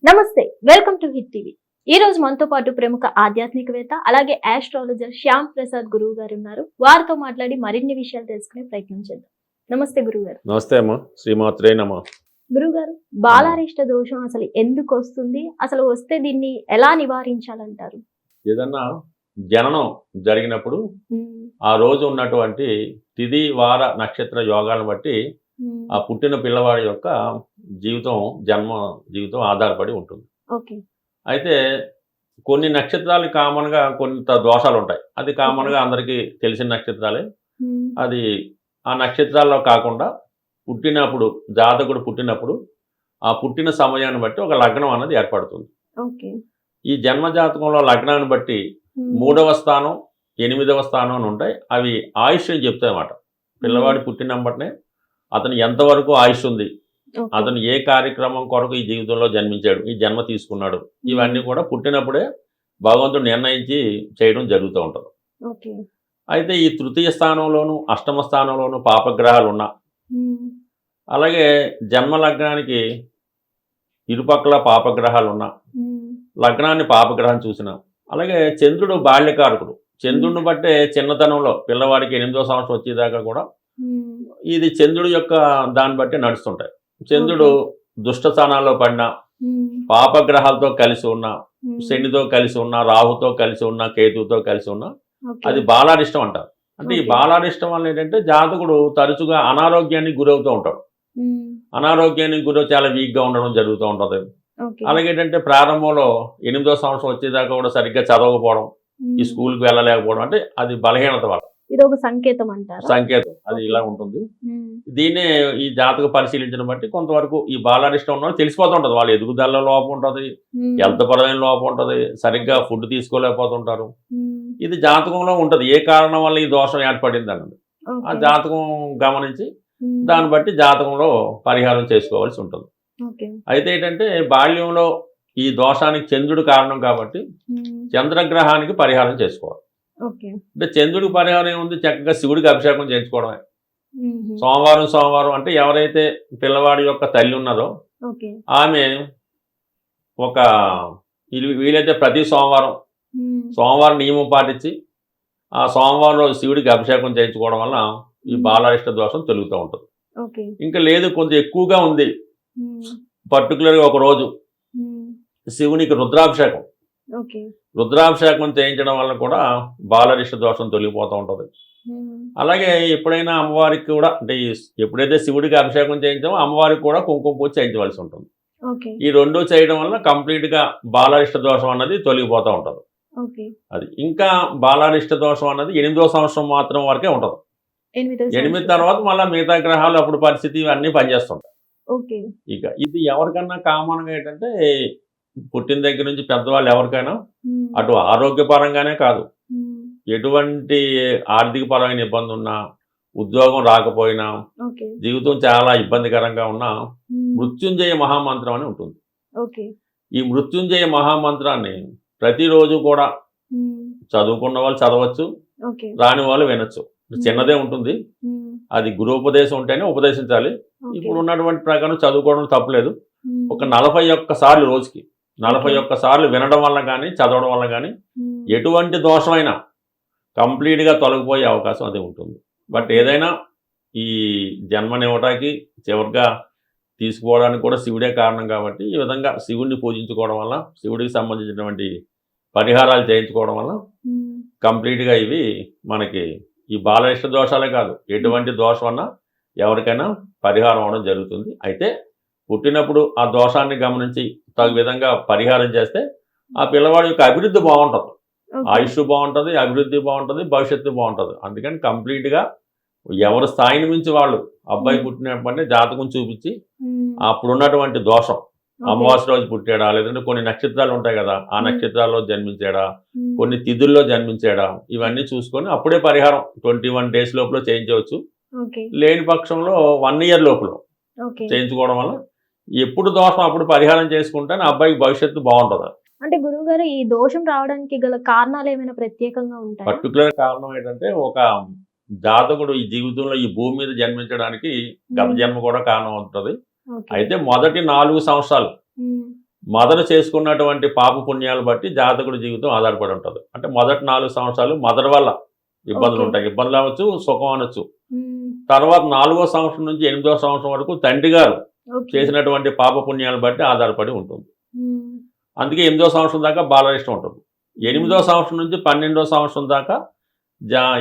నమస్తే, welcome to hit TV. ఈ రోజు మనతో పాటు ప్రముఖ ఆధ్యాత్మికవేత్త అలాగే ఆస్ట్రాలజర్ శ్యామ్ ప్రసాద్ గురువు గారు ఉన్నారు. వారితో మాట్లాడి మరిన్ని విషయాలు తెలుసుకునే ప్రయత్నం చేద్దాం. నమస్తే గురుగారు. నమస్తే అమ్మ. శ్రీమాత్రే నమః. గురుగారు, బాలారిష్ట దోషం అసలు ఎందుకు వస్తుంది? అసలు వస్తే దీన్ని ఎలా నివారించాలంటారు? ఏదన్నా జననం జరిగినప్పుడు ఉమ్, ఆ రోజు ఉన్నటువంటి తిథి వార నక్షత్ర యోగాలను బట్టి ఉమ్, ఆ పుట్టిన పిల్లవాడి యొక్క జన్మ జీవితం ఆధారపడి ఉంటుంది. ఓకే. అయితే కొన్ని నక్షత్రాలు కామన్గా కొంత దోషాలు ఉంటాయి. అది కామన్గా అందరికీ తెలిసిన నక్షత్రాలే. ఉమ్, అది ఆ నక్షత్రాల్లో కాకుండా జాతకుడు పుట్టినప్పుడు ఆ పుట్టిన సమయాన్ని బట్టి ఒక లగ్నం అన్నది ఏర్పడుతుంది. ఓకే. ఈ జన్మ జాతకంలో లగ్నాన్ని బట్టి ఉమ్, 3వ స్థానం, 8వ స్థానం అని ఉంటాయి. అవి ఆయుష్ని చెప్తాయి అన్నమాట. పిల్లవాడు పుట్టినప్పటినే అతను ఎంతవరకు ఆయుష్ ఉంది, ఓకే. అతను ఏ కార్యక్రమం కొరకు ఈ జీవితంలో జన్మించాడు, ఈ జన్మ తీసుకున్నాడు, ఇవన్నీ కూడా పుట్టినప్పుడే భగవంతుడు నిర్ణయించి చేయడం జరుగుతూ ఉంటుంది. ఓకే. అయితే ఈ తృతీయ స్థానంలోను అష్టమ స్థానంలోను పాపగ్రహాలు ఉన్నా, ఉమ్, అలాగే జన్మ లగ్నానికి ఇరుపక్కల పాపగ్రహాలు ఉన్నా, ఉమ్, లగ్నాన్ని పాపగ్రహం చూసిన, అలాగే చంద్రుడు బాల్యకారకుడు. చంద్రుడిని బట్టే చిన్నతనంలో పిల్లవాడికి 8వ సంవత్సరం వచ్చేదాకా కూడా ఉమ్, ఇది చంద్రుడి యొక్క దాన్ని బట్టి నడుస్తుంటాయి. చంద్రుడు దుష్ట స్థానాల్లో పడినా, ఉమ్, పాపగ్రహాలతో కలిసి ఉన్నా, ఉమ్, శనితో కలిసి ఉన్నా, రాహుతో కలిసి ఉన్నా, కేతువుతో కలిసి ఉన్నా, ఓకే. అది బాలారిష్టం అంటారు. అంటే ఈ ఓకే. బాలారిష్టం వల్ల ఏంటంటే జాతకుడు తరచుగా అనారోగ్యానికి గురవుతూ ఉంటాడు. ఉమ్, అనారోగ్యానికి గురవు చాలా వీక్గా ఉండడం జరుగుతూ ఉంటుంది. ఓకే. అలాగే ఏంటంటే ప్రారంభంలో 8వ సంవత్సరం వచ్చేదాకా కూడా సరిగ్గా చదవకపోవడం, ఈ ఉమ్, స్కూల్కి వెళ్ళలేకపోవడం, అంటే అది బలహీనత వల్ల ఇది ఒక సంకేతం అంటారా? సంకేతం. అది ఇలా ఉంటుంది. ఉమ్, దీన్నే ఈ జాతక పరిశీలించడం బట్టి కొంతవరకు ఈ బాలారిష్టం ఉన్న వాళ్ళు తెలిసిపోతూ ఉంటుంది. వాళ్ళ ఎదుగుదలలో లోపం ఉంటుంది, ఉమ్, హెల్త్ పరమైన లోపం ఉంటుంది, సరిగ్గా ఫుడ్ తీసుకోలేకపోతుంటారు. ఉమ్, ఇది జాతకంలో ఉంటుంది. ఏ కారణం వల్ల ఈ దోషం ఏర్పడింది అన్నది ఆ ఓకే. జాతకం గమనించి ఉమ్, దాన్ని బట్టి జాతకంలో పరిహారం చేసుకోవాల్సి ఉంటుంది. ఓకే. అయితే ఏంటంటే బాల్యంలో ఈ దోషానికి చంద్రుడు కారణం కాబట్టి ఉమ్, చంద్రగ్రహానికి పరిహారం చేసుకోవాలి. ఓకే. అంటే చంద్రుడికి పరిహారం ఏముంది, చక్కగా శివుడికి అభిషేకం చేయించుకోవడమే. ఉమ్హు, సోమవారం అంటే ఎవరైతే పిల్లవాడి యొక్క తల్లి ఉన్నదో ఓకే. ఆమె ఒక వీలైతే ప్రతి సోమవారం ఉమ్, సోమవారం నియమం పాటించి ఆ సోమవారం రోజు శివుడికి అభిషేకం చేయించుకోవడం వల్ల ఈ బాలారిష్ట దోషం తొలుగుతూ ఉంటుంది. ఓకే. ఇంకా లేదు కొంచెం ఎక్కువగా ఉంది, ఉమ్, పర్టికులర్గా ఒక రోజు ఉమ్, శివునికి రుద్రాభిషేకం ఓకే. రుద్రాభిషేకం చేయించడం వల్ల కూడా బాలారిష్ట దోషం తొలగిపోతూ ఉంటుంది. ఉమ్, అలాగే ఎప్పుడైనా అమ్మవారికి కూడా అంటే ఎప్పుడైతే శివుడికి అభిషేకం చేయించామో అమ్మవారికి కూడా కుంకుమ పూజ చేయించవలసి ఉంటుంది. ఓకే. ఈ రెండు చేయడం వల్ల కంప్లీట్గా బాలారిష్ట దోషం అన్నది తొలగిపోతూ ఉంటుంది. ఓకే. అది ఇంకా బాలారిష్ట దోషం అన్నది 8వ సంవత్సరం మాత్రం వరకే ఉంటుంది. 8వ 8 సంవత్సరం. తర్వాత మళ్ళీ మిగతా గ్రహాలు అప్పుడు పరిస్థితి ఇవన్నీ పనిచేస్తుంటాయి. ఓకే. ఇక ఇది ఎవరికన్నా కామన్గా ఏంటంటే పుట్టిన దగ్గర నుంచి పెద్దవాళ్ళు ఎవరికైనా ఉమ్, అటు ఆరోగ్యపరంగానే కాదు, ఉమ్, ఎటువంటి ఆర్థికపరమైన ఇబ్బంది ఉన్నా, ఉద్యోగం రాకపోయినా, ఓకే. జీవితం చాలా ఇబ్బందికరంగా ఉన్నా ఉమ్, మృత్యుంజయ మహామంత్రం అని ఉంటుంది. ఓకే. ఈ మృత్యుంజయ మహామంత్రాన్ని ప్రతిరోజు కూడా ఉమ్, చదువుకున్న వాళ్ళు చదవచ్చు, ఓకే. రాని వాళ్ళు వినొచ్చు. చిన్నదే ఉంటుంది, ఉమ్, అది గురుపదేశం ఉంటేనే ఉపదేశించాలి. ఓకే. ఇప్పుడు ఉన్నటువంటి ప్రకారం చదువుకోవడం తప్పలేదు. ఉమ్, ఒక 41 సార్లు రోజుకి 41 ఓకే. సార్లు వినడం వల్ల కానీ చదవడం వల్ల కానీ ఉమ్, ఎటువంటి దోషమైనా కంప్లీట్గా తొలగిపోయే అవకాశం అది ఉంటుంది. బట్ ఏదైనా ఈ జన్మనివ్వటానికి చివరిగా తీసుకోవడానికి కూడా శివుడే కారణం కాబట్టి ఈ విధంగా శివుడిని పూజించుకోవడం వల్ల, శివుడికి సంబంధించినటువంటి పరిహారాలు చేయించుకోవడం వల్ల ఉమ్, కంప్లీట్గా ఇవి మనకి ఈ బాలయిష్ట దోషాలే కాదు, ఎటువంటి దోషం అన్నా ఎవరికైనా పరిహారం అవడం జరుగుతుంది. అయితే పుట్టినప్పుడు ఆ దోషాన్ని గమనించి తగు విధంగా పరిహారం చేస్తే ఆ పిల్లవాడి యొక్క అభివృద్ధి బాగుంటుంది, ఓకే. ఆయుష్ బాగుంటుంది, అభివృద్ధి బాగుంటుంది, భవిష్యత్తు బాగుంటుంది. అందుకని కంప్లీట్గా ఎవరి స్థాయిని మించి వాళ్ళు అబ్బాయి పుట్టినప్పటినే జాతకం చూపించి ఉమ్, అప్పుడున్నటువంటి దోషం, ఓకే. అమావాస్య రోజు పుట్టాడా, లేదంటే కొన్ని నక్షత్రాలు ఉంటాయి కదా ఆ నక్షత్రాల్లో జన్మించాడా, ఉమ్, కొన్ని తిథుల్లో జన్మించాడా, ఇవన్నీ చూసుకొని అప్పుడే పరిహారం 21 డేస్ లోపల చేయించవచ్చు. ఓకే. లేని పక్షంలో 1 ఇయర్ లోపల ఓకే. చేయించుకోవడం వల్ల ఎప్పుడు దోషం అప్పుడు పరిహారం చేసుకుంటే అబ్బాయికి భవిష్యత్తు బాగుంటుంది. అంటే గురువు గారు, ఈ దోషం రావడానికి గల కారణాలు ఏమైనా ప్రత్యేకంగా ఉంటాయా? పర్టికులర్ కారణం ఏంటంటే ఒక జాతకుడు ఈ జీవితంలో ఈ భూమి మీద జన్మించడానికి గత జన్మ కూడా కారణం అవుతుంది. ఓకే. అయితే మొదటి 4 సంవత్సరాలు ఉమ్, మదర్ చేసుకున్నటువంటి పాప పుణ్యాలు బట్టి జాతకుడి జీవితం ఆధారపడి ఉంటుంది. అంటే మొదటి 4 సంవత్సరాలు మదర్ వల్ల ఇబ్బందులు ఓకే. ఉంటాయి. ఇబ్బందులు అవ్వచ్చు, సుఖం అనొచ్చు. ఉమ్, తర్వాత 4వ సంవత్సరం నుంచి 8వ సంవత్సరం వరకు తండ్రి గారు ఓకే. చేసినటువంటి పాప పుణ్యాలు బట్టి ఆధారపడి ఉంటుంది. ఉమ్, అందుకే 8వ సంవత్సరం దాకా బాలరిష్టం ఉంటుంది. 8వ సంవత్సరం నుంచి 12వ సంవత్సరం దాకా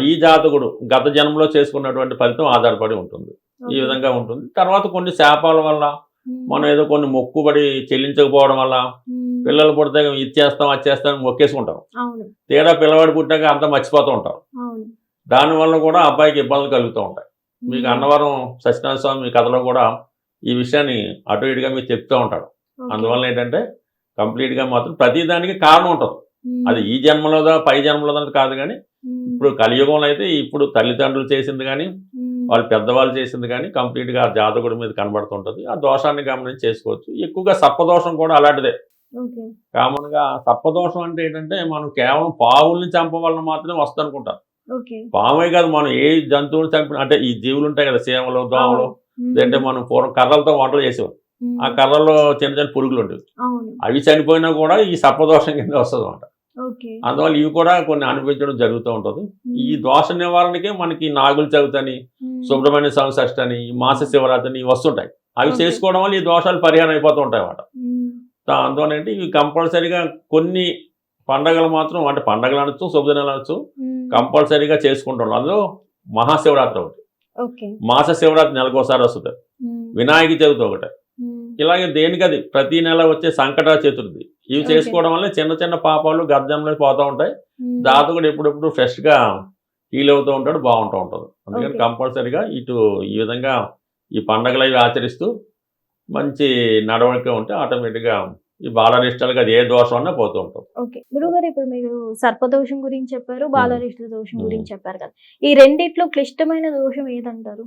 ఈ జాతకుడు గత జన్మలో చేసుకున్నటువంటి ఫలితం ఆధారపడి ఉంటుంది. ఈ ఓకే. విధంగా ఉంటుంది. తర్వాత కొన్ని శాపాల వల్ల ఉమ్, మనం ఏదో కొన్ని మొక్కుబడి చెల్లించకపోవడం వల్ల ఉమ్, పిల్లలు పుడితే ఇది చేస్తాం అది చేస్తాం అని మొక్కేసుకుంటాం. అవును. తీరా పిల్లవాడు పుట్టాక అంతా మర్చిపోతూ ఉంటాం. అవును. దానివల్ల కూడా అబ్బాయికి ఇబ్బందులు కలుగుతూ ఉంటాయి. మీకు ఉమ్, అన్నవరం సత్యనారాయణ స్వామి మీ కథలో కూడా ఈ విషయాన్ని అటు ఇటుగా మీకు చెప్తూ ఉంటాడు. ఓకే. అందువల్ల ఏంటంటే కంప్లీట్గా మాత్రం ప్రతిదానికి కారణం ఉంటుంది. ఉమ్, అది ఈ జన్మలోదా పై జన్మలోదా కాదు. కానీ ఉమ్, ఇప్పుడు కలియుగంలో అయితే ఇప్పుడు తల్లిదండ్రులు చేసింది కానీ ఉమ్, వాళ్ళు పెద్దవాళ్ళు చేసింది కానీ కంప్లీట్గా ఆ జాతకుడి మీద కనబడుతుంటుంది. ఆ దోషాన్ని గమనించి చేసుకోవచ్చు. ఎక్కువగా సర్పదోషం కూడా అలాంటిదే. ఓకే. కామన్గా సర్పదోషం అంటే ఏంటంటే మనం కేవలం పావుల్ని చంప వలన మాత్రమే వస్తుంది అనుకుంటాం. ఓకే. పామే కాదు, మనం ఏ జంతువుని చంపిన అంటే ఈ జీవులు ఉంటాయి కదా, చీమలు దోమలు, ఉమ్, లేదంటే మనం పూర్వం కర్రలతో వంటలు చేసేవాం. ఉమ్, ఆ కర్రల్లో చిన్న చిన్న పురుగులు ఉండేవి. అవును. అవి చనిపోయినా కూడా ఈ సర్పదోషం కింద వస్తుంది అనమాట. ఓకే. అందువల్ల ఇవి కూడా కొన్ని అనిపించడం జరుగుతూ ఉంటుంది. ఈ దోష నివారణకే మనకి నాగుల చవితి అని, ఉమ్, సుబ్రహ్మణ్య స్వామి షష్ఠి అని, ఈ మాస శివరాత్రి ఇవి వస్తుంటాయి. అవి ఓకే. చేసుకోవడం వల్ల ఈ దోషాలు పరిహారం అయిపోతూ ఉంటాయి అన్నమాట. ఉమ్, అందువల్ల ఏంటి ఇవి కంపల్సరీగా కొన్ని పండగలు మాత్రం, అంటే పండగలు అనొచ్చు, శుభదినాలు అనొచ్చు, ఉమ్, కంపల్సరీగా చేసుకుంటాం. అందులో మహాశివరాత్రి ఒకటి, ఓకే. మాస శివరాత్రి నెలకోసారి వస్తుంది, ఉమ్, వినాయక చవితి ఒకటి, ఉమ్, ఇలాగే దేనికది ప్రతి నెల వచ్చే సంకట చతుర్థి, ఇవి ఓకే. చేసుకోవడం వల్ల చిన్న చిన్న పాపాలు గర్జంలో పోతూ ఉంటాయి. ఉమ్, జాతకుడు ఎప్పుడెప్పుడు ఫ్రెష్గా హీల్ అవుతూ ఉంటాడు, బాగుంటూ ఉంటుంది. అందుకని ఓకే. కంపల్సరీగా ఇటు ఈ విధంగా ఈ పండగలు అవి ఆచరిస్తూ మంచి నడవడిక ఉంటే ఆటోమేటిక్గా ఈ బాలరిష్టాలకు అది ఏ దోషం అన్నా పోతూ ఉంటాం. ఓకే. గురుగారు, ఇప్పుడు మీరు సర్పదోషం గురించి చెప్పారు, బాలరిష్ట దోషం ఉమ్. గురించి చెప్పారు కదా. ఈ రెండిట్లో క్లిష్టమైన దోషం ఏదంటారు?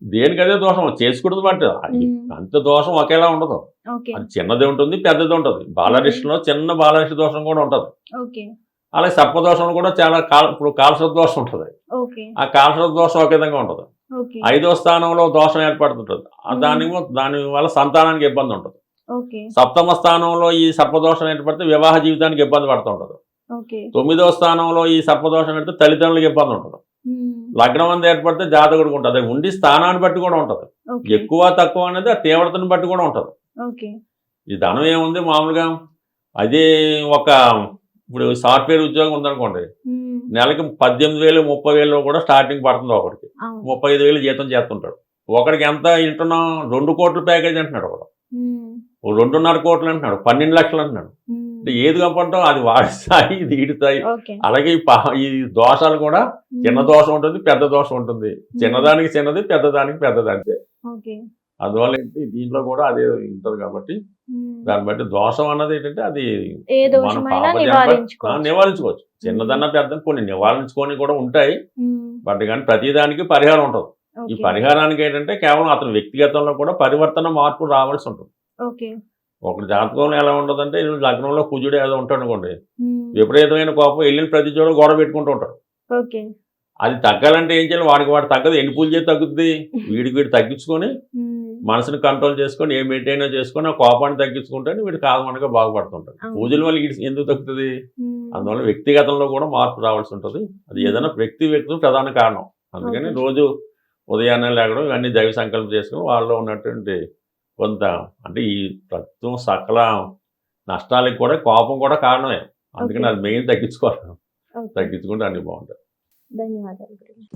దేనికదే దోషం చేసుకుంటుంది బట్టి ఉమ్, అంత దోషం ఒకేలా ఉండదు. ఓకే. అది చిన్నది ఉంటుంది, పెద్దది ఉంటుంది. బాలరిష్టంలో చిన్న బాలరిష్ట దోషం కూడా ఉంటుంది. ఓకే. అలాగే సర్పదోషంలో కూడా చాలా ఇప్పుడు కాలసర్ప దోషం ఉంటుంది. ఓకే. ఆ కాలసర్ప దోషం ఒక విధంగా ఉంటుంది. ఓకే. 5వ స్థానంలో దోషం ఏర్పడుతుంటుంది. దాని వల్ల సంతానానికి ఇబ్బంది ఉంటుంది. ఓకే. 7వ స్థానంలో ఈ సర్పదోషం ఏర్పడితే వివాహ జీవితానికి ఇబ్బంది పడుతుంటుంది. ఓకే. 9వ స్థానంలో ఈ సర్పదోషం పెడితే తల్లిదండ్రులకు ఇబ్బంది ఉంటుంది. ఉమ్, లగ్నం అంతా ఏర్పడితే జాతకుడికి ఉంటుంది. అది ఉండి స్థానాన్ని బట్టి కూడా ఉంటుంది. ఓకే. ఎక్కువ తక్కువ అనేది ఆ తీవ్రతను బట్టి కూడా ఉంటుంది. ఓకే. ఈ ధనం ఏముంది మామూలుగా అదే ఒక ఇప్పుడు సాఫ్ట్వేర్ ఉద్యోగం ఉందనుకోండి, ఉమ్, నెలకి 18,000 30,000 కూడా స్టార్టింగ్ పడుతుంది. ఒకరికి అవును. 35,000 జీతం చేస్తుంటాడు. ఒకడికి ఎంత వింటున్నాం, 2 కోట్ల ప్యాకేజ్ అంటున్నాడు ఒకడు, ఉమ్, 2.5 కోట్లు అంటున్నాడు, 12 లక్షలు అంటున్నాడు. ఉమ్, అంటే ఏది కంపంటాం అది వాడి స్థాయి, ఇది ఈడి స్థాయి. ఓకే. అలాగే ఈ దోషాలు కూడా చిన్న దోషం ఉంటుంది, పెద్ద దోషం ఉంటుంది. చిన్నదానికి చిన్నది, పెద్దదానికి పెద్దది అంతే. ఓకే. అందువల్ల ఏంటి దీంట్లో కూడా అదే ఉంటుంది. కాబట్టి ఉమ్, దాన్ని బట్టి దోషం అన్నది ఏంటంటే అది ఏ మన దోషమైనా పాప నివారించుకోవచ్చు. నివారించుకోవచ్చు. చిన్నదన్నా పెద్ద కొన్ని నివారించుకొని కూడా ఉంటాయి. ఉమ్, బట్ కానీ ప్రతిదానికి పరిహారం ఉంటుంది. ఈ ఓకే. పరిహారానికి ఏంటంటే కేవలం అతని వ్యక్తిగతంలో కూడా పరివర్తన మార్పు రావాల్సి ఉంటుంది. ఓకే. ఒకటి జాతకంలో ఎలా ఉండదంటే ఈరోజు లగ్నంలో కుజుడు ఏదో ఉంటాడు అనుకోండి, ఉమ్, విపరీతమైన కోపం వెళ్ళిన ప్రతి చోట గొడవ పెట్టుకుంటూ ఉంటాడు. ఓకే. అది తగ్గాలంటే ఏం చేయాలి, వాడు తగ్గదు, ఎన్ని పూజ చేసి తగ్గుద్ది. వీడు తగ్గించుకొని ఉమ్, మనసుని కంట్రోల్ చేసుకొని ఏ మెయింటైన్ చేసుకొని ఆ కోపాన్ని తగ్గించుకుంటే వీడు కాలమనగా బాగుపడుతుంటాడు. అవును. పూజల వల్ల వీడి ఎందుకు తగ్గుతుంది? ఉమ్, అందువల్ల వ్యక్తిగతంలో కూడా మార్పు రావాల్సి ఉంటుంది. అది ఏదైనా వ్యక్తి ప్రధాన కారణం. అందుకని ఓకే. రోజు ఉదయాన్నే లేకడం ఇవన్నీ దైవ సంకల్పం చేసుకుని వాళ్ళలో ఉన్నటువంటి కొంత అంటే ఈ ప్రస్తుతం సకల నష్టాలకు కూడా కోపం కూడా కారణమే. అందుకని ఓకే. అది మెయిన్ తగ్గించుకోవాలి. ఓకే. తగ్గించుకుంటే అన్ని బాగుంటాయి. ధన్యవాదాలు గురుగారు.